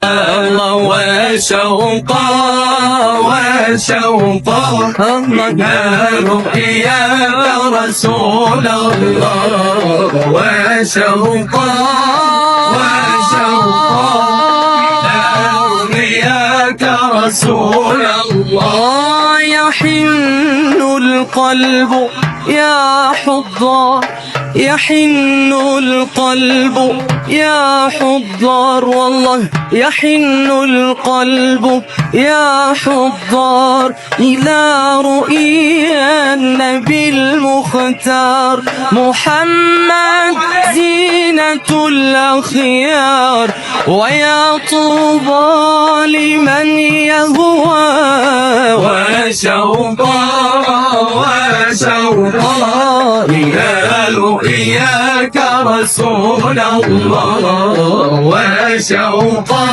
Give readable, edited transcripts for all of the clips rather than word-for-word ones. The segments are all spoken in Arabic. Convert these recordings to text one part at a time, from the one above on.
الله وشوقا رؤيا رسول الله وشوقا رؤياك رسول الله يحن القلب يا حضار يحن القلب يا حضار والله يحن القلب يا حضار إلى رؤيا النبي المختار محمد زينة الأخيار ويا طوبى لمن يهوى وشوقا إلى رؤياك رسول الله وشوقا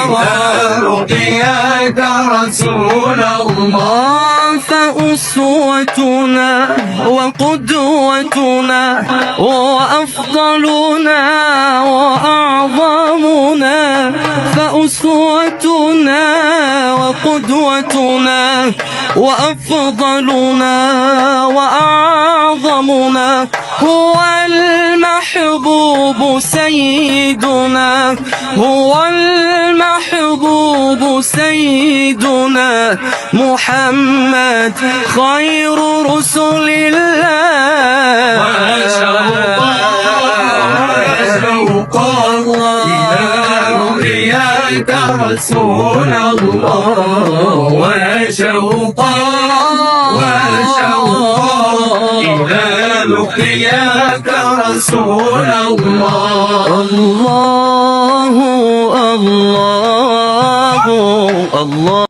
إلى رؤياك رسول الله فأسوتنا وقدوتنا وأفضلنا وأعظمنا فأسوتنا وقدوتنا وأفضلنا وأعظمنا هو المحبوب سيدنا هو المحبوب سيدنا محمد خير رسل الله رسول الله وشوقا إلى لقياك رسول الله الله الله الله